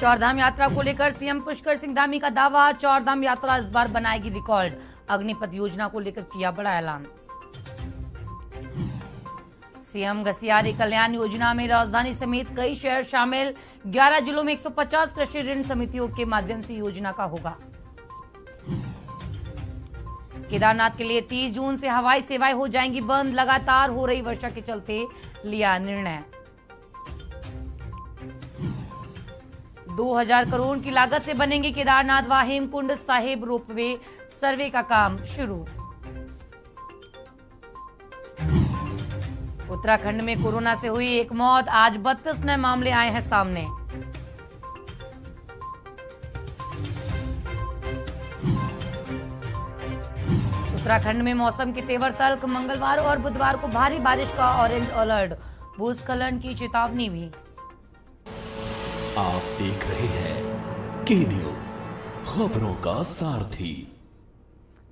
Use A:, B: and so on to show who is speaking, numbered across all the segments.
A: चारधाम यात्रा को लेकर सीएम पुष्कर सिंह धामी का दावा, चारधाम यात्रा इस बार बनाएगी रिकॉर्ड। अग्निपथ योजना को लेकर किया बड़ा ऐलान। सीएम घसियारी कल्याण योजना में राजधानी समेत कई शहर शामिल, 11 जिलों में 150 कृषि ऋण समितियों के माध्यम से योजना का होगा। केदारनाथ के लिए 30 जून से हवाई सेवाएं हो जाएंगी बंद, लगातार हो रही वर्षा के चलते लिया निर्णय। 2000 करोड़ की लागत से बनेंगे केदारनाथ व हेमकुंड साहिब रोपवे, सर्वे का काम शुरू। उत्तराखंड में कोरोना से हुई एक मौत, आज 32 नए मामले आए हैं सामने। उत्तराखंड में मौसम के तेवर तल्ख, मंगलवार और बुधवार को भारी बारिश का ऑरेंज अलर्ट, भूस्खलन की चेतावनी भी।
B: आप देख रहे हैं के न्यूज, खबरों का सारथी।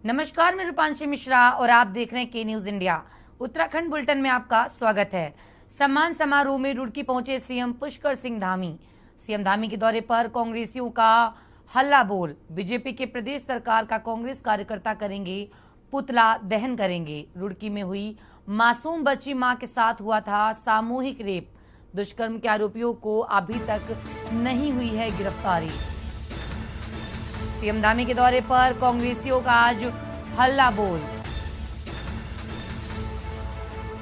A: नमस्कार, मैं रूपांशी मिश्रा और आप देख रहे हैं के न्यूज इंडिया। उत्तराखंड बुलेटिन में आपका स्वागत है। सम्मान समारोह में रुड़की पहुंचे सीएम पुष्कर सिंह धामी। सीएम धामी के दौरे पर कांग्रेसियों का हल्ला बोल, बीजेपी के प्रदेश सरकार का कांग्रेस कार्यकर्ता करेंगे पुतला दहन करेंगे। रुड़की में हुई मासूम बच्ची मां के साथ हुआ था सामूहिक रेप, दुष्कर्म के आरोपियों को अभी तक नहीं हुई है गिरफ्तारी। सीएम धामी के दौरे पर कांग्रेसियों का आज हल्ला बोल,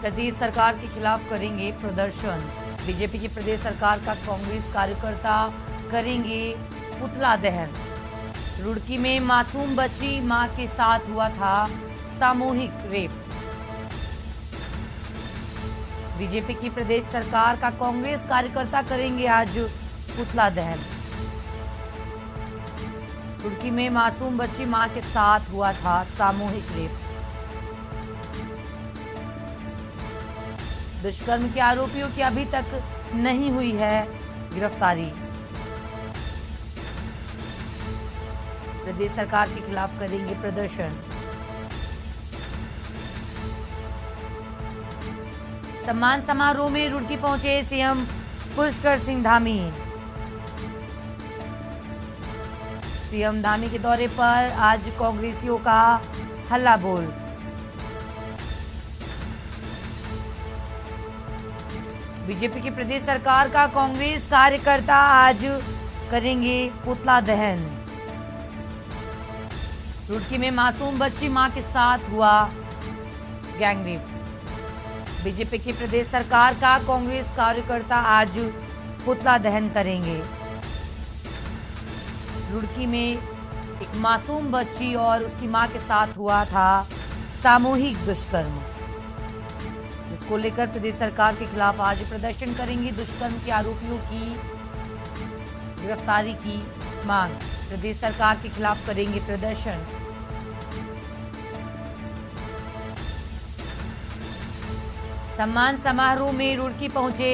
A: प्रदेश सरकार के खिलाफ करेंगे प्रदर्शन। बीजेपी की प्रदेश सरकार का कांग्रेस कार्यकर्ता करेंगे पुतला दहन। रुड़की में मासूम बच्ची मां के साथ हुआ था सामूहिक रेप। बीजेपी की प्रदेश सरकार का कांग्रेस कार्यकर्ता करेंगे आज पुतला दहन। रुड़की में मासूम बच्ची मां के साथ हुआ था सामूहिक रेप, दुष्कर्म के आरोपियों की अभी तक नहीं हुई है गिरफ्तारी। प्रदेश सरकार के खिलाफ करेंगे प्रदर्शन। सम्मान समारोह में रुड़की पहुंचे सीएम पुष्कर सिंह धामी। सीएम धामी के दौरे पर आज कांग्रेसियों का हल्ला बोल, बीजेपी की प्रदेश सरकार का कांग्रेस कार्यकर्ता आज करेंगे पुतला दहन। रुड़की में मासूम बच्ची मां के साथ हुआ गैंगरेप। बीजेपी की प्रदेश सरकार का कांग्रेस कार्यकर्ता आज पुतला दहन करेंगे। रुड़की में एक मासूम बच्ची और उसकी मां के साथ हुआ था सामूहिक दुष्कर्म, जिसको लेकर प्रदेश सरकार के खिलाफ आज प्रदर्शन करेंगे। दुष्कर्म के आरोपियों की गिरफ्तारी की मांग, प्रदेश सरकार के खिलाफ करेंगे प्रदर्शन। सम्मान समारोह में रुड़की पहुंचे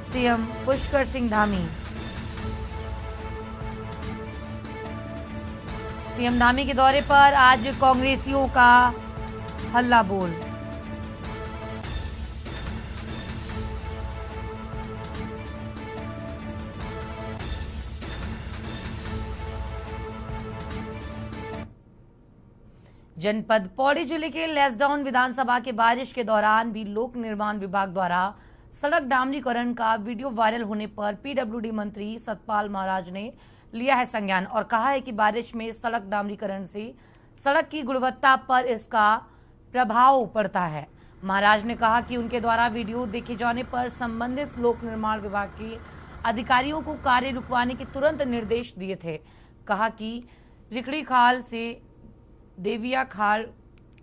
A: सीएम पुष्कर सिंह धामी। सीएम धामी के दौरे पर आज कांग्रेसियों का हल्ला बोल, जनपद पौड़ी जिले के लैसडाउन विधानसभा के बारिश के दौरान भी लोक निर्माण विभाग द्वारा सड़क डामरीकरण का वीडियो वायरल होने पर पीडब्ल्यूडी मंत्री सतपाल महाराज ने लिया है संज्ञान और कहा है कि बारिश में सड़क डामरीकरण से सड़क की गुणवत्ता पर इसका प्रभाव पड़ता है। महाराज ने कहा कि उनके द्वारा वीडियो देखे जाने पर संबंधित लोक निर्माण विभाग के अधिकारियों को कार्य रुकवाने के तुरंत निर्देश दिए थे। कहा कि रिकड़ी खाल से देविया खाल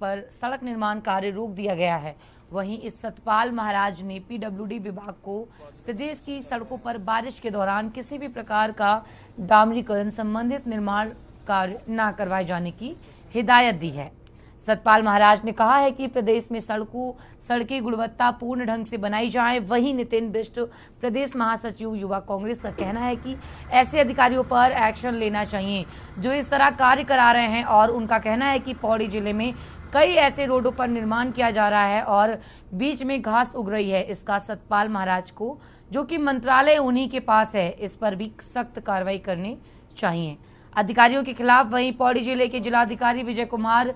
A: पर सड़क निर्माण कार्य रोक दिया गया है। वहीं इस सतपाल महाराज ने पीडब्ल्यूडी विभाग को प्रदेश की सड़कों पर बारिश के दौरान किसी भी प्रकार का डामरीकरण संबंधित निर्माण कार्य न करवाए जाने की हिदायत दी है। सतपाल महाराज ने कहा है कि प्रदेश में सड़कें गुणवत्ता पूर्ण ढंग से बनाई जाएं। वहीं नितिन बिष्ट प्रदेश महासचिव युवा कांग्रेस का कहना है कि ऐसे अधिकारियों पर एक्शन लेना चाहिए जो इस तरह कार्य करा रहे हैं और उनका कहना है कि पौड़ी जिले में कई ऐसे रोडों पर निर्माण किया जा रहा है और बीच में घास उग रही है। इसका सतपाल महाराज को, जो कि मंत्रालय उन्हीं के पास है, इस पर भी सख्त कार्रवाई करनी चाहिए अधिकारियों के खिलाफ। वहीं पौड़ी जिले के जिलाधिकारी विजय कुमार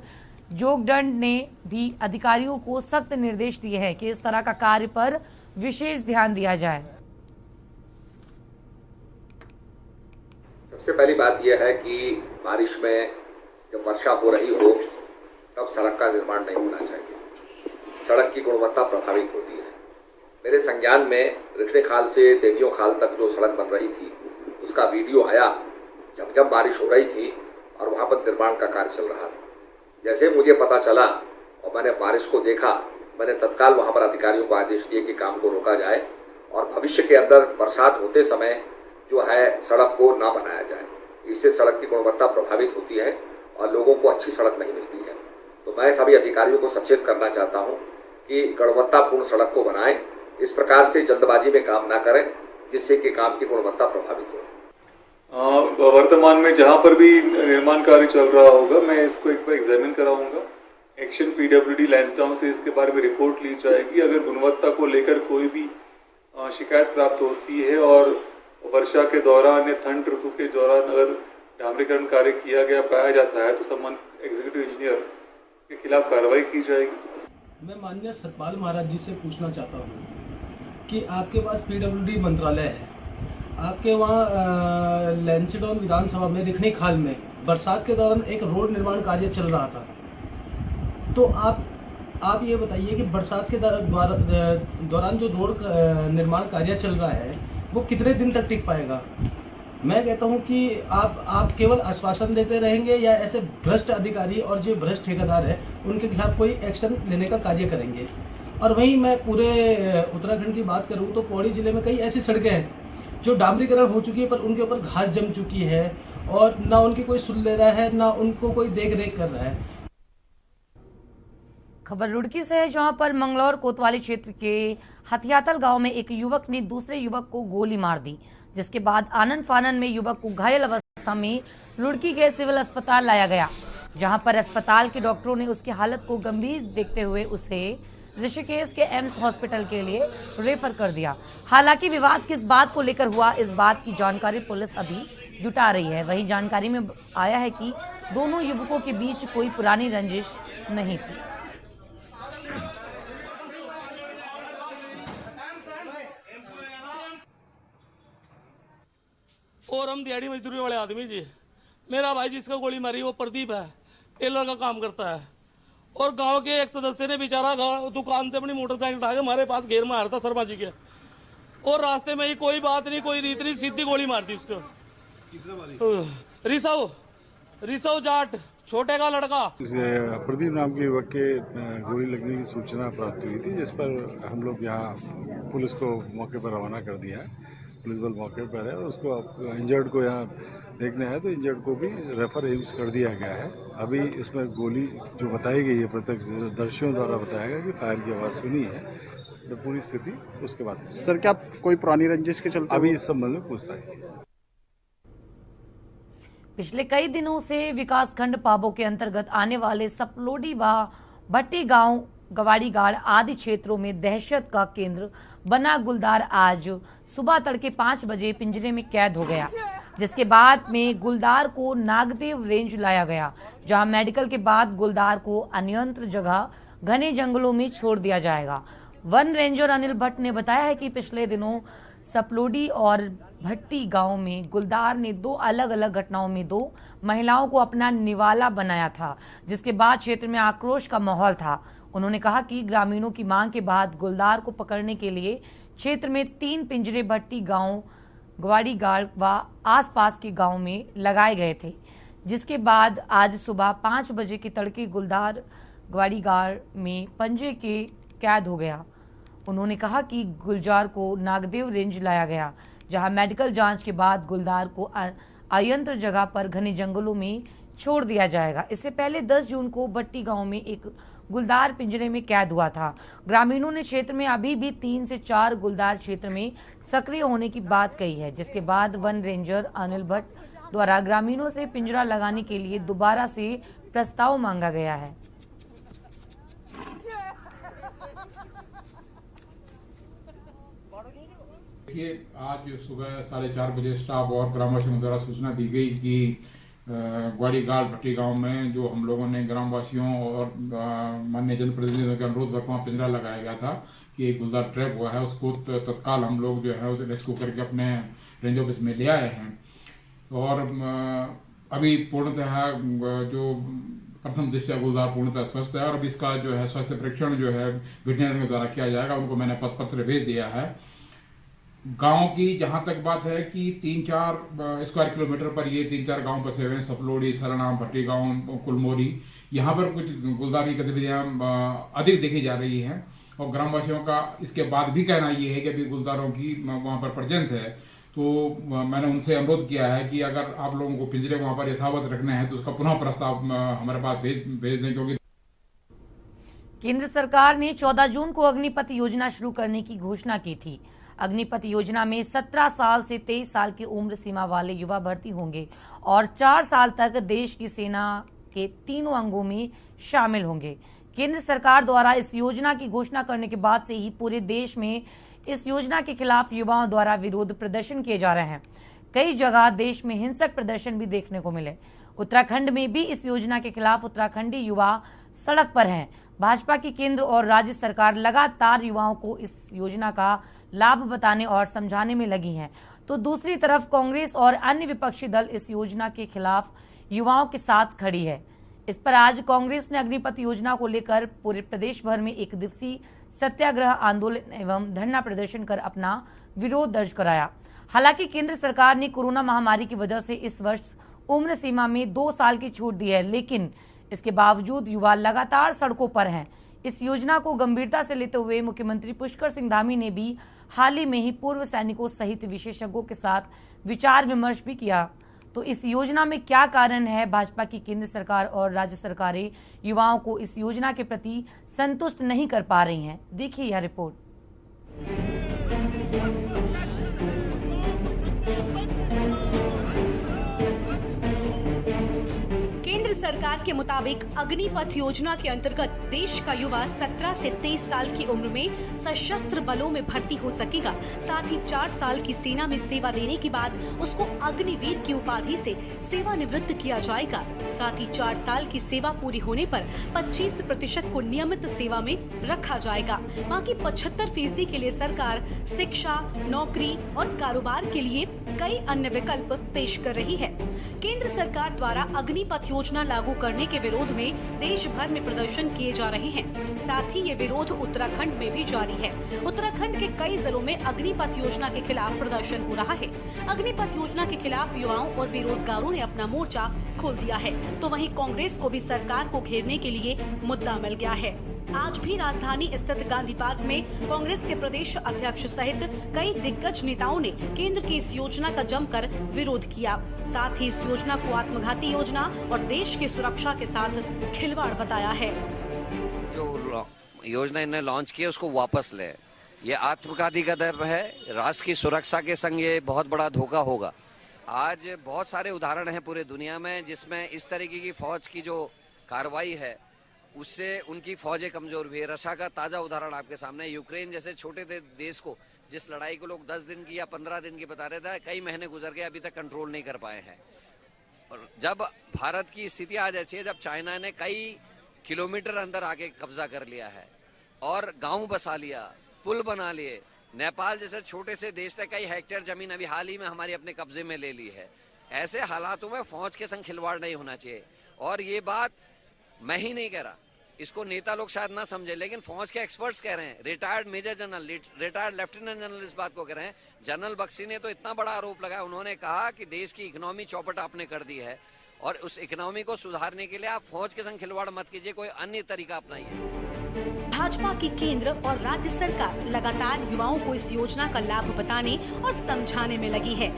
A: जोगदंड ने भी अधिकारियों को सख्त निर्देश दिए हैं कि इस तरह का कार्य पर विशेष ध्यान दिया जाए।
C: सबसे पहली बात यह है कि बारिश में जब वर्षा हो रही हो तब सड़क का निर्माण नहीं होना चाहिए। सड़क की गुणवत्ता प्रभावित होती है। मेरे संज्ञान में रिखणे खाल से देवियों खाल तक जो सड़क बन रही थी उसका वीडियो आया जब बारिश हो रही थी और वहां पर निर्माण का कार्य चल रहा था। जैसे मुझे पता चला और मैंने बारिश को देखा, मैंने तत्काल वहां पर अधिकारियों को आदेश दिए कि काम को रोका जाए और भविष्य के अंदर बरसात होते समय जो है सड़क को ना बनाया जाए। इससे सड़क की गुणवत्ता प्रभावित होती है और लोगों को अच्छी सड़क नहीं मिलती है। तो मैं सभी अधिकारियों को सचेत करना चाहता हूं कि गुणवत्तापूर्ण सड़क को बनाएं। इस प्रकार से जल्दबाजी में काम ना करें जिससे कि काम की गुणवत्ता प्रभावित हो।
D: वर्तमान में जहां पर भी निर्माण कार्य चल रहा होगा मैं इसको एक बार एग्जामिन कराऊंगा। एक्शन पीडब्ल्यूडी लैंसडाउन से इसके बारे में रिपोर्ट ली जाएगी। अगर गुणवत्ता को लेकर कोई भी शिकायत प्राप्त होती है और वर्षा के दौरान या ठंड ऋतु के दौरान अगर डामरीकरण कार्य किया गया पाया जाता है तो संबंधित एग्जीक्यूटिव इंजीनियर के खिलाफ कार्रवाई की जाएगी।
E: मैं माननीय सतपाल महाराज जी से पूछना चाहता हूँ कि आपके पास पीडब्ल्यूडी मंत्रालय है, आपके वहाँ लैंसडाउन विधानसभा में रिखणी खाल में बरसात के दौरान एक रोड निर्माण कार्य चल रहा था, तो आप ये बताइए कि बरसात के दौरान जो रोड निर्माण कार्य चल रहा है वो कितने दिन तक टिक पाएगा। मैं कहता हूं कि आप केवल आश्वासन देते रहेंगे या ऐसे भ्रष्ट अधिकारी और जो भ्रष्ट ठेकेदार है उनके खिलाफ कोई एक्शन लेने का कार्य करेंगे। और वहीं मैं पूरे उत्तराखंड की बात करूं तो पौड़ी जिले में कई ऐसी सड़कें हैं जो डामरीकरण हो चुकी है पर उनके ऊपर घास जम चुकी है और ना उनकी कोई सुन ले रहा है ना उनको कोई देख रेख कर रहा है।
A: खबर रुड़की से है, जहां पर मंगलौर कोतवाली क्षेत्र के हथियातल गांव में एक युवक ने दूसरे युवक को गोली मार दी, जिसके बाद आनन फानन में युवक को घायल अवस्था में रुड़की के सिविल अस्पताल लाया गया, जहां पर अस्पताल के डॉक्टरों ने उसकी हालत को गंभीर देखते हुए उसे ऋषिकेश के एम्स हॉस्पिटल के लिए रेफर कर दिया। हालांकि विवाद किस बात को लेकर हुआ, इस बात की जानकारी पुलिस अभी जुटा रही है। वहीं जानकारी में आया है कि दोनों युवकों के बीच कोई पुरानी रंजिश नहीं थी।
F: और हम दिहाड़ी मजदूरी वाले आदमी जी, मेरा भाई जिसका गोली मारी वो प्रदीप है, टेलर का काम करता है और गांव के एक सदस्य ने बेचारा दुकान से अपनी मोटरसाइकिल उठा के हमारे पास घेर में आ रहा था शर्मा जी के, और रास्ते में ही कोई बात नहीं कोई रीत नहीं सीधी गोली मार दी उसको। रिसव जाट छोटे का लड़का
G: प्रदीप नाम के युवक के गोली लगने की सूचना प्राप्त हुई थी, जिस पर हम लोग यहाँ पुलिस को मौके पर रवाना कर दिया है। पुलिस बल मौके पर है और उसको इंजर्ड को यहाँ देखना है तो इंजर्ड को भी रेफर एम्स कर दिया गया है। अभी इसमें गोली जो बताई गई है प्रत्यक्षदर्शियों द्वारा बताया गया कि फायर की आवाज़ सुनी है, तो पूरी स्थिति उसके बाद।
H: सर क्या कोई पुरानी रंजिश के चलते
G: अभी इस संबंध में पूछताछ की।
A: पिछले कई दिनों से विकासखंड पाबो के अंतर्गत आने वाले सपलोडी व भट्टी गांव, गवाड़ीगाड़ आदि क्षेत्रों में दहशत का केंद्र बना गुलदार आज सुबह तड़के 5 बजे पिंजरे में कैद हो गया, जिसके बाद में गुलदार को नागदेव रेंज लाया गया, जहां मेडिकल के बाद गुलदार को अन्यंत्र जगह घने जंगलों में छोड़ दिया जाएगा। वन रेंजर अनिल भट्ट ने बताया है कि पिछले दिनों सपलोडी और भट्टी गांव में गुलदार ने 2 अलग अलग घटनाओं में 2 महिलाओं को अपना निवाला बनाया था, जिसके बाद क्षेत्र में आक्रोश का माहौल था। उन्होंने कहा कि ग्रामीणों की मांग के बाद गुलदार को पकड़ने के लिए क्षेत्र में 3 पिंजरे भट्टी गांव, गवाड़ीगाड़ व आसपास के गांव में लगाए गए थे, जिसके बाद आज सुबह 5 बजे के तड़के गुलदार गवाड़ीगाड़ में पंजे के कैद हो गया। उन्होंने कहा कि गुलजार को नागदेव रेंज लाया गया, जहां मेडिकल जांच के बाद गुलदार को अयंत्र जगह पर घने जंगलों में छोड़ दिया जाएगा। इससे पहले 10 जून को भट्टी गांव में एक गुलदार पिंजरे में कैद हुआ था। ग्रामीणों ने क्षेत्र में अभी भी 3 से 4 गुलदार क्षेत्र में सक्रिय होने की बात कही है, जिसके बाद वन रेंजर अनिल भट्ट द्वारा ग्रामीणों से पिंजरा लगाने के लिए दोबारा से प्रस्ताव मांगा गया है।
I: देखिए, आज सुबह 4:30 बजे स्टाफ और ग्रामवासियों द्वारा सूचना दी गई कि ग्वाड़ीगाल भट्टी गांव में जो हम लोगों ने ग्रामवासियों और माननीय जनप्रतिनिधियों के अनुरोध पर वहाँ पिंजरा लगाया गया था कि एक गुलदार ट्रैप हुआ है, उसको तत्काल हम लोग जो है उसे रेस्क्यू करके अपने रेंज ऑफिस में ले आए हैं। और अभी पूर्णतः जो प्रथम दृष्टया गुलदार पूर्णतः स्वस्थ है और अभी इसका जो है स्वास्थ्य परीक्षण जो है वेटरनरी के द्वारा किया जाएगा। उनको मैंने पत्र भेज दिया है। गांव की जहां तक बात है कि 3-4 स्क्वायर किलोमीटर पर ये 3-4 गांव बसे हुए हैं, सपलोड़ी, सरना, भट्टी गांव, कुलमोरी। यहाँ पर कुछ गुलदार की गतिविधियां अधिक देखी जा रही हैं और ग्रामवासियों का इसके बाद भी कहना ये है कि अभी गुलदारों की वहाँ पर प्रेजेंस है। तो मैंने उनसे अनुरोध किया है कि अगर आप लोगों को पिंजरे वहाँ पर यथावत रखने हैं तो उसका पुनः प्रस्ताव हमारे पास भेज दें, क्योंकि
A: केंद्र सरकार ने 14 जून को अग्निपथ योजना शुरू करने की घोषणा की थी। अग्निपथ योजना में 17 साल से 23 साल की उम्र सीमा वाले युवा भर्ती होंगे और 4 साल तक देश की सेना के तीनों अंगों में शामिल होंगे। केंद्र सरकार द्वारा इस योजना की घोषणा करने के बाद से ही पूरे देश में इस योजना के खिलाफ युवाओं द्वारा विरोध प्रदर्शन किए जा रहे हैं। कई जगह देश में हिंसक प्रदर्शन भी देखने को मिले। उत्तराखंड में भी इस योजना के खिलाफ उत्तराखंडी युवा सड़क पर हैं। भाजपा की केंद्र और राज्य सरकार लगातार युवाओं को इस योजना का लाभ बताने और समझाने में लगी हैं, तो दूसरी तरफ कांग्रेस और अन्य विपक्षी दल इस योजना के खिलाफ युवाओं के साथ खड़ी है। इस पर आज कांग्रेस ने अग्निपथ योजना को लेकर पूरे प्रदेश भर में 1 दिवसीय सत्याग्रह आंदोलन एवं धरना प्रदर्शन कर अपना विरोध दर्ज कराया। हालांकि केंद्र सरकार ने कोरोना महामारी की वजह से इस वर्ष उम्र सीमा में 2 साल की छूट दी है, लेकिन इसके बावजूद युवा लगातार सड़कों पर हैं। इस योजना को गंभीरता से लेते हुए मुख्यमंत्री पुष्कर सिंह धामी ने भी हाल ही में ही पूर्व सैनिकों सहित विशेषज्ञों के साथ विचार विमर्श भी किया। तो इस योजना में क्या कारण है भाजपा की केंद्र सरकार और राज्य सरकारें युवाओं को इस योजना के प्रति संतुष्ट नहीं कर पा रही हैं? देखिए यह रिपोर्ट।
J: सरकार के मुताबिक अग्निपथ योजना के अंतर्गत देश का युवा 17 से 23 साल की उम्र में सशस्त्र बलों में भर्ती हो सकेगा। साथ ही 4 साल की सेना में सेवा देने के बाद उसको अग्निवीर की उपाधि से सेवानिवृत्त किया जाएगा। साथ ही 4 साल की सेवा पूरी होने पर 25% को नियमित सेवा में रखा जाएगा। बाकी 75% के लिए सरकार शिक्षा, नौकरी और कारोबार के लिए कई अन्य विकल्प पेश कर रही है। केंद्र सरकार द्वारा अग्निपथ योजना लागू करने के विरोध में देश भर में प्रदर्शन किए जा रहे हैं। साथ ही ये विरोध उत्तराखंड में भी जारी है। उत्तराखंड के कई जिलों में अग्निपथ योजना के खिलाफ प्रदर्शन हो रहा है। अग्निपथ योजना के खिलाफ युवाओं और बेरोजगारों ने अपना मोर्चा खोल दिया है, तो वहीं कांग्रेस को भी सरकार को घेरने के लिए मुद्दा मिल गया है। आज भी राजधानी स्थित गांधी पार्क में कांग्रेस के प्रदेश अध्यक्ष सहित कई दिग्गज नेताओं ने केंद्र की इस योजना का जमकर विरोध किया। साथ ही इस योजना को आत्मघाती योजना और देश की सुरक्षा के साथ खिलवाड़ बताया है।
K: जो योजना इन्हें लॉन्च की है उसको वापस ले, ये आत्मघाती कदम है। राष्ट्र की सुरक्षा के संग ये बहुत बड़ा धोखा होगा। आज बहुत सारे उदाहरण हैं पूरे दुनिया में जिसमें इस तरीके की फौज की जो कार्रवाई है उससे उनकी फौजें कमजोर हुई है। रशिया का ताजा उदाहरण आपके सामने, यूक्रेन जैसे छोटे देश को जिस लड़ाई को लोग 10 दिन की या 15 दिन की बता रहे थे, कई महीने गुजर गए, अभी तक कंट्रोल नहीं कर पाए हैं। और जब भारत की स्थिति आज ऐसी है, जब चाइना ने कई किलोमीटर अंदर आके कब्जा कर लिया है और गांव बसा लिया, पुल बना लिए, नेपाल जैसे छोटे से देश से कई हेक्टेयर जमीन अभी हाल ही में हमारी अपने कब्जे में ले ली है। ऐसे हालातों में फौज के संग खिलवाड़ नहीं होना चाहिए। और ये बात मैं ही नहीं कह रहा, इसको नेता लोग शायद ना समझे, लेकिन फौज के एक्सपर्ट्स कह रहे हैं। Retired major general, retired lieutenant general इस बात को कह रहे हैं। जनरल बख्शी ने तो इतना बड़ा आरोप लगाया, उन्होंने कहा कि देश की इकोनॉमी चौपट आपने कर दी है और उस इकोनॉमी को सुधारने के लिए आप फौज के संग खिलवाड़ मत कीजिए, कोई अन्य तरीका अपनाइए।
J: भाजपा की केंद्र और राज्य सरकार लगातार युवाओं को इस योजना का लाभ बताने और समझाने में लगी है।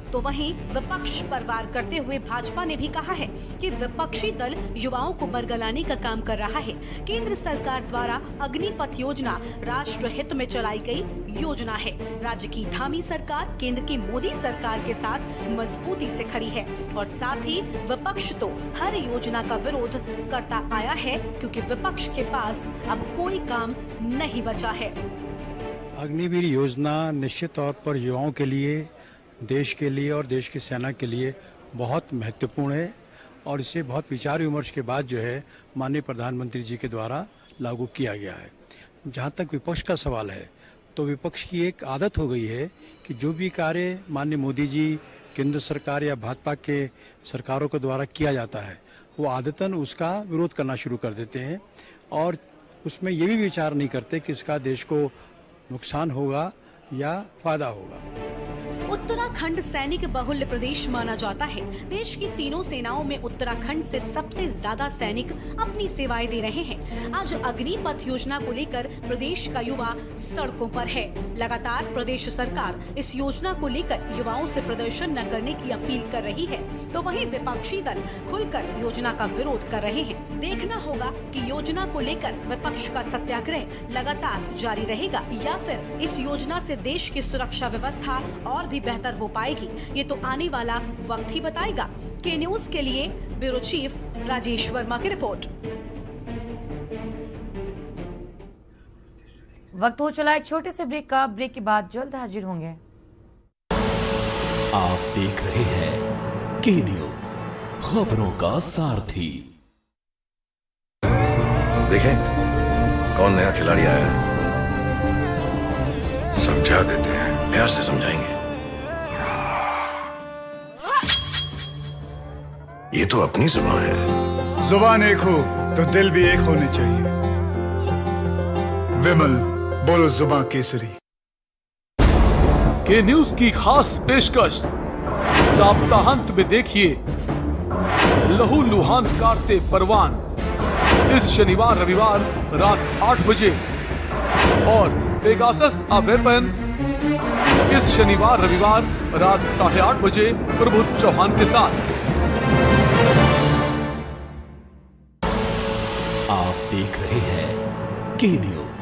J: तो वहीं विपक्ष पर वार करते हुए भाजपा ने भी कहा है कि विपक्षी दल युवाओं को बरगलाने का काम कर रहा है। केंद्र सरकार द्वारा अग्निपथ योजना राष्ट्र हित में चलाई गई योजना है। राज्य की धामी सरकार केंद्र की मोदी सरकार के साथ मजबूती से खड़ी है और साथ ही विपक्ष तो हर योजना का विरोध करता आया है, क्योंकि विपक्ष के पास अब कोई काम नहीं बचा है।
L: अग्निवीर योजना निश्चित तौर पर युवाओं के लिए, देश के लिए और देश की सेना के लिए बहुत महत्वपूर्ण है और इसे बहुत विचार विमर्श के बाद जो है माननीय प्रधानमंत्री जी के द्वारा लागू किया गया है। जहाँ तक विपक्ष का सवाल है तो विपक्ष की एक आदत हो गई है कि जो भी कार्य माननीय मोदी जी, केंद्र सरकार या भाजपा के सरकारों के द्वारा किया जाता है वो आदतन उसका विरोध करना शुरू कर देते हैं और उसमें ये भी विचार नहीं करते कि इसका देश को नुकसान होगा या फायदा होगा।
J: उत्तराखंड सैनिक बहुल्य प्रदेश माना जाता है। देश की तीनों सेनाओं में उत्तराखंड से सबसे ज्यादा सैनिक अपनी सेवाएं दे रहे हैं। आज अग्निपथ योजना को लेकर प्रदेश का युवा सड़कों पर है। लगातार प्रदेश सरकार इस योजना को लेकर युवाओं से प्रदर्शन न करने की अपील कर रही है, तो वहीं विपक्षी दल खुलकर योजना का विरोध कर रहे हैं। देखना होगा कि योजना को लेकर विपक्ष का सत्याग्रह लगातार जारी रहेगा या फिर इस योजना से देश की सुरक्षा व्यवस्था और भी बेहतर हो पाएगी। ये तो आने वाला वक्त ही बताएगा। के न्यूज के लिए ब्यूरो चीफ राजेश वर्मा की रिपोर्ट।
A: वक्त हो चला एक छोटे से ब्रेक का। ब्रेक के बाद जल्द हाजिर होंगे।
B: आप देख रहे हैं के न्यूज, खबरों का सारथी।
M: देखें कौन नया खिलाड़ी आया है, समझा देते हैं, प्यार से समझाएंगे। ये तो अपनी जुबान है।
N: जुबान एक हो तो दिल भी एक होने चाहिए। विमल बोलो जुबान केसरी।
O: के न्यूज की खास पेशकश, सप्ताहांत में देखिए लहू लुहान कारते परवान इस शनिवार रविवार रात 8 बजे और पेगासस अ वेपन इस शनिवार रविवार रात 8:30 बजे प्रबोध चौहान के साथ।
B: आप देख रहे हैं के न्यूज,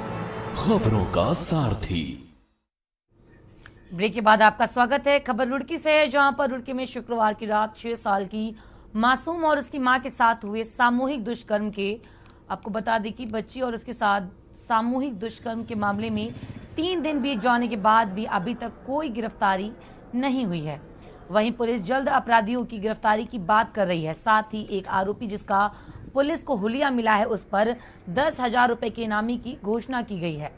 B: खबरों का सारथी।
A: ब्रेक के बाद आपका स्वागत है। खबर रुड़की से है, जहां पर रुड़की में शुक्रवार की रात 6 साल की मासूम और उसकी मां के साथ हुए सामूहिक दुष्कर्म के, आपको बता दें कि बच्ची और उसके साथ सामूहिक दुष्कर्म के मामले में 3 दिन बीत जाने के बाद भी अभी तक कोई गिरफ्तारी नहीं हुई है। वहीं पुलिस जल्द अपराधियों की गिरफ्तारी की बात कर रही है। साथ ही एक आरोपी जिसका पुलिस को हुलिया मिला है उस पर 10,000 रुपए के इनामी की घोषणा की गई है।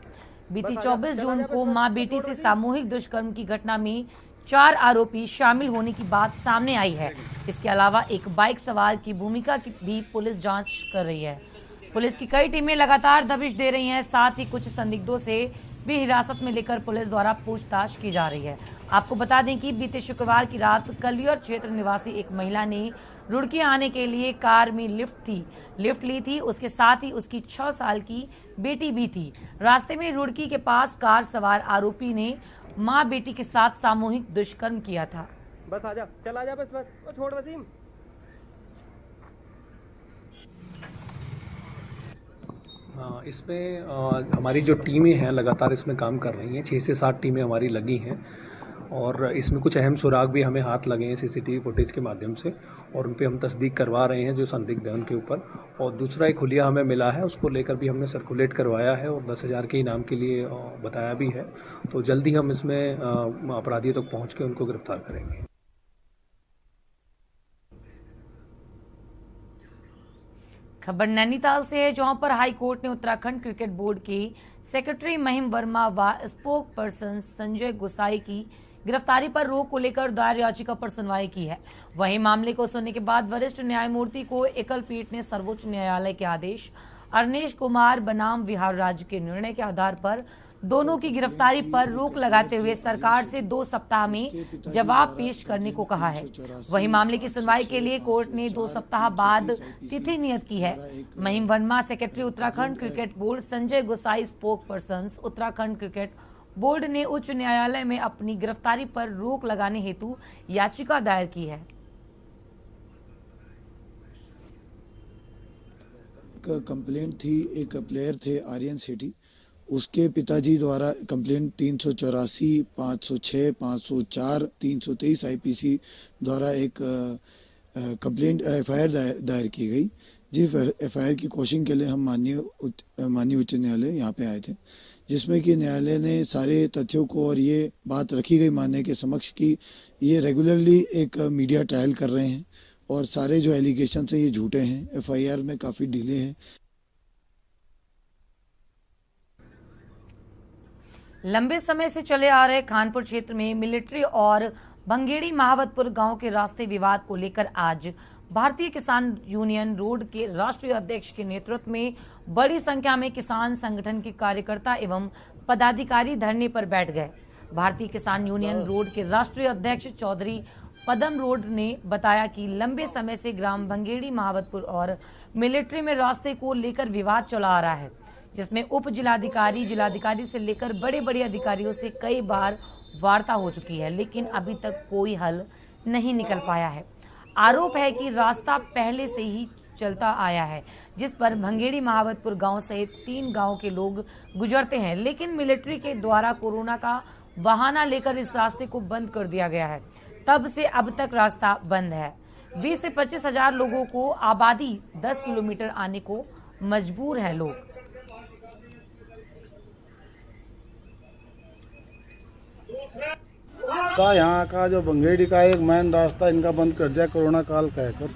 A: बीती 24 जून को मां बेटी से सामूहिक दुष्कर्म की घटना में 4 आरोपी शामिल होने की बात सामने आई है। इसके अलावा एक बाइक सवार की भूमिका की भी पुलिस जांच कर रही है। पुलिस की कई टीमें लगातार दबिश दे रही हैं। साथ ही कुछ संदिग्धों से भी हिरासत में लेकर पुलिस द्वारा पूछताछ की जा रही है। आपको बता दें कि बीते शुक्रवार की रात कलियर क्षेत्र निवासी एक महिला ने रुड़की आने के लिए कार में लिफ्ट ली थी। उसके साथ ही उसकी 6 साल की बेटी भी थी। रास्ते में रुड़की के पास कार सवार आरोपी ने मां बेटी के साथ सामूहिक दुष्कर्म किया था।
P: बस आजा, चल आजा, बस छोड़ वसीम।
Q: इसमें हमारी जो टीमें हैं लगातार इसमें काम कर रही हैं। 6 से 7 टीमें हमारी लगी हैं और इसमें कुछ अहम सुराग भी हमें हाथ लगे हैं सीसीटीवी फुटेज के माध्यम से और उन पे हम तस्दीक करवा रहे हैं जो संदिग्ध हैं उनके ऊपर। और दूसरा एक हुलिया हमें मिला है, उसको लेकर भी हमने सर्कुलेट करवाया है और 10,000 के इनाम के लिए बताया भी है। तो जल्दी हम इसमें अपराधियों तक पहुँच के उनको गिरफ्तार करेंगे।
A: खबर नैनीताल से है, जहां पर हाई कोर्ट ने उत्तराखंड क्रिकेट बोर्ड के सेक्रेटरी महिम वर्मा व स्पोक पर्सन संजय गोसाई की गिरफ्तारी पर रोक को लेकर दायर याचिका पर सुनवाई की है। वहीं मामले को सुनने के बाद वरिष्ठ न्यायमूर्ति को एकल पीठ ने सर्वोच्च न्यायालय के आदेश अरनेश कुमार बनाम विहार राज्य के निर्णय के आधार पर दोनों की गिरफ्तारी पर रोक लगाते हुए सरकार से 2 सप्ताह में जवाब पेश करने को कहा है। वहीं मामले की सुनवाई के लिए कोर्ट ने 2 सप्ताह बाद तिथि नियत की है। Mahim Verma secretary Uttarakhand cricket board, Sanjay Gosain spokesperson Uttarakhand cricket board ने उच्च न्यायालय में अपनी गिरफ्तारी पर रोक लगाने हेतु याचिका दायर की है।
R: कंप्लेंट थी, एक प्लेयर थे आर्यन सेठी, उसके पिताजी द्वारा कंप्लेंट 384, 506, 504, 323 आईपीसी द्वारा एक कंप्लेंट FIR दायर की गई। जिस FIR की कोशिंग के लिए हम माननीय उच्च न्यायालय यहाँ पे आए थे, जिसमें कि न्यायालय ने सारे तथ्यों को और ये बात रखी गई माननीय के समक्ष कि ये रेगुलरली एक मीडिया ट्रायल कर रहे हैं और सारे जो एलिगेशन है ये झूठे हैं, FIR में काफ़ी डिले है।
A: लंबे समय से चले आ रहे खानपुर क्षेत्र में मिलिट्री और भंगेड़ी महावतपुर गांव के रास्ते विवाद को लेकर आज भारतीय किसान यूनियन रोड के राष्ट्रीय अध्यक्ष के नेतृत्व में बड़ी संख्या में किसान संगठन के कार्यकर्ता एवं पदाधिकारी धरने पर बैठ गए। भारतीय किसान यूनियन रोड के राष्ट्रीय अध्यक्ष चौधरी पदम रोड ने बताया कि लंबे समय से ग्राम भंगेड़ी महावतपुर और मिलिट्री में रास्ते को लेकर विवाद चला आ रहा है, जिसमें उप जिलाधिकारी से लेकर बड़े बड़े अधिकारियों से कई बार वार्ता हो चुकी है, लेकिन अभी तक कोई हल नहीं निकल पाया है। आरोप है कि रास्ता पहले से ही चलता आया है, जिस पर भंगेड़ी महावतपुर गांव सहित 3 गांव के लोग गुजरते हैं, लेकिन मिलिट्री के द्वारा कोरोना का बहाना लेकर इस रास्ते को बंद कर दिया गया है। तब से अब तक रास्ता बंद है। 20 से 25 हजार लोगों को आबादी 10 किलोमीटर आने को मजबूर है लोग।
S: यहाँ का जो भंगेड़ी का एक मेन रास्ता इनका बंद कर दिया कोरोना काल कहकर,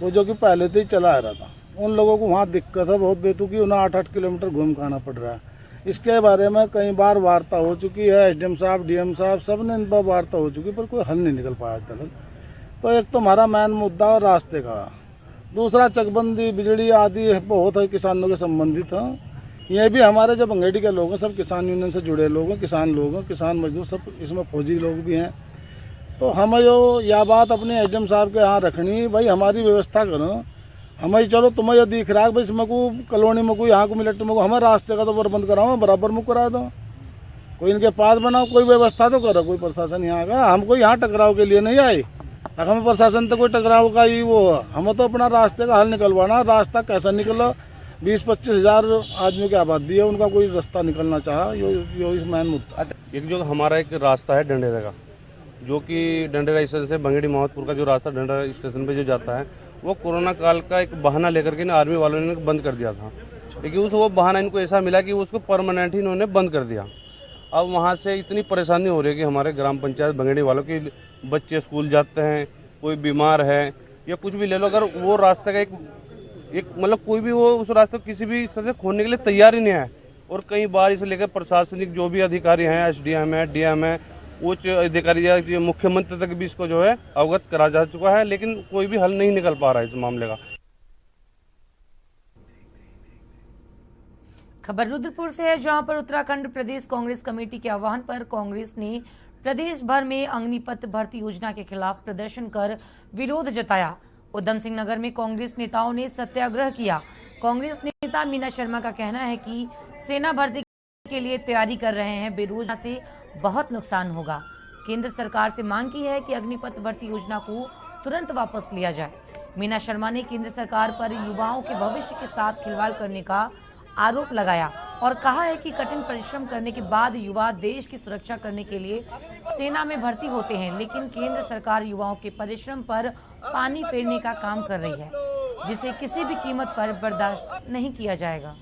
S: वो जो कि पहले से ही चला आ रहा था। उन लोगों को वहाँ दिक्कत है बहुत बेतुकी, उन्हें 8-8 किलोमीटर घूम के आना पड़ रहा है। इसके बारे में कई बार वार्ता हो चुकी है, SDM साहब DM साहब सब ने इन पर वार्ता हो चुकी, पर कोई हल नहीं निकल पाया आज तक। तो एक तो हमारा मेन मुद्दा और रास्ते का, दूसरा चकबंदी बिजली आदि बहुत है किसानों के संबंधित है। ये भी हमारे जो भंगेड़ी के लोग हैं सब किसान यूनियन से जुड़े लोग हैं, किसान लोग हैं, किसान मजदूर सब, इसमें फौजी लोग भी हैं। तो हमें जो यह बात अपने SDM साहब के यहाँ रखनी, भाई हमारी व्यवस्था करो। हमें चलो तुम्हें ये दिख रहा है भाई इसमें को कॉलोनी में को यहाँ को मिलिट्री में को हमें रास्ते का तो प्रबंध कराओ, बराबर मुख करा दो, कोई इनके पास बनाओ, कोई व्यवस्था तो करो। कोई प्रशासन यहाँ का, हम कोई यहाँ टकराव के लिए नहीं आए, अगर हमें प्रशासन तो कोई टकराव का ही वो, हमें तो अपना रास्ते का हल निकलवाना। रास्ता कैसा निकला, 20-25 हजार आदमियों की आबादी है, उनका कोई रास्ता निकलना चाहा, यो इस मेन मुद्दा।
T: एक जो हमारा एक रास्ता है डंडेरा का, जो कि डंडेरा स्टेशन से भंगेड़ी महावतपुर का जो रास्ता डंडेरा स्टेशन पे जो जाता है, वो कोरोना काल का एक बहाना लेकर के ना आर्मी वालों ने बंद कर दिया था। लेकिन वो बहाना इनको ऐसा मिला कि उसको परमानेंट ही इन्होंने बंद कर दिया। अब वहाँ से इतनी परेशानी हो रही है कि हमारे ग्राम पंचायत भंगेड़ी वालों के बच्चे स्कूल जाते हैं, कोई बीमार है या कुछ भी ले लो, अगर वो रास्ते का एक मतलब कोई भी वो उस रास्ते को किसी भी तरह से खोलने के लिए तैयार ही नहीं है। और कई बार इसे लेकर प्रशासनिक जो भी अधिकारी हैं, SDM है, DM है, उच्च अधिकारी या मुख्यमंत्री तक भी इसको जो है अवगत करा जा चुका है, लेकिन कोई भी हल नहीं निकल पा रहा है इस मामले का।
A: खबर रुद्रपुर से है, जहां पर उत्तराखंड प्रदेश कांग्रेस कमेटी के आह्वान पर कांग्रेस ने प्रदेश भर में अग्निपथ भर्ती योजना के खिलाफ प्रदर्शन कर विरोध जताया। उधम सिंह नगर में कांग्रेस नेताओं ने सत्याग्रह किया। कांग्रेस नेता मीना शर्मा का कहना है कि सेना भर्ती के लिए तैयारी कर रहे हैं, बेरोजगारी से बहुत नुकसान होगा। केंद्र सरकार से मांग की है कि अग्निपथ भर्ती योजना को तुरंत वापस लिया जाए। मीना शर्मा ने केंद्र सरकार पर युवाओं के भविष्य के साथ खिलवाड़ करने का आरोप लगाया और कहा है कि कठिन परिश्रम करने के बाद युवा देश की सुरक्षा करने के लिए सेना में भर्ती होते हैं, लेकिन केंद्र सरकार युवाओं के परिश्रम पर पानी फेरने का काम कर रही है, जिसे किसी भी कीमत पर बर्दाश्त नहीं किया जाएगा।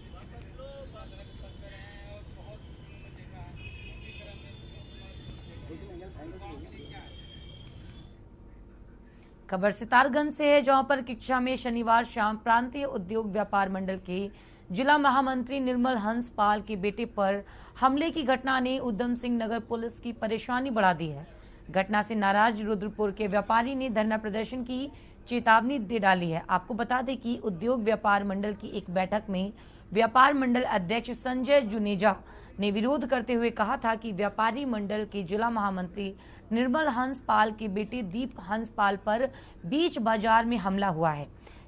A: खबर सितारगंज से है, जहां पर किक्षा में शनिवार शाम प्रांतीय उद्योग व्यापार मंडल के जिला महामंत्री निर्मल हंस पाल के बेटे पर हमले की घटना ने उधम सिंह नगर पुलिस की परेशानी बढ़ा दी है। घटना से नाराज रुद्रपुर के व्यापारी ने धरना प्रदर्शन की चेतावनी दे डाली है। आपको बता दें कि उद्योग व्यापार मंडल की एक बैठक में व्यापार मंडल अध्यक्ष संजय जुनेजा ने विरोध करते हुए कहा था कि व्यापारी मंडल के जिला महामंत्री निर्मल हंस पाल के बेटे दीप हंस पाल पर बीच बाजार में हमला हुआ है,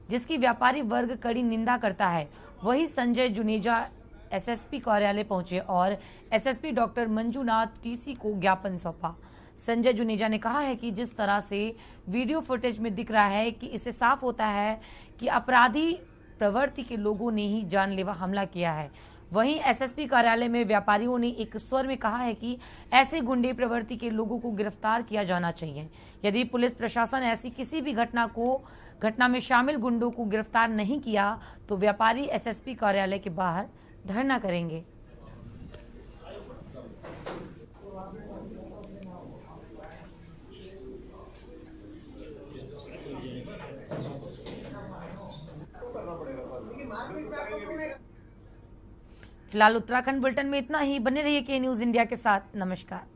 A: जिसकी व्यापारी वर्ग कड़ी निंदा करता है। वही संजय जुनेजा SSP कार्यालय पहुंचे और SSP डॉक्टर मंजूनाथ TC को ज्ञापन सौंपा। संजय जुनेजा ने कहा है कि जिस तरह से वीडियो फुटेज में दिख रहा है कि इससे साफ होता है कि अपराधी प्रवृत्ति के लोगों ने ही जानलेवा हमला किया है। वहीं एसएसपी कार्यालय में व्यापारियों ने एक स्वर में कहा है कि ऐसे गुंडे प्रवृत्ति के लोगों को गिरफ्तार किया जाना चाहिए। यदि पुलिस प्रशासन ऐसी किसी भी घटना में शामिल गुंडों को गिरफ्तार नहीं किया तो व्यापारी एसएसपी कार्यालय के बाहर धरना करेंगे। फिलहाल उत्तराखंड बुलेटिन में इतना ही। बने रहिए के न्यूज इंडिया के साथ। नमस्कार।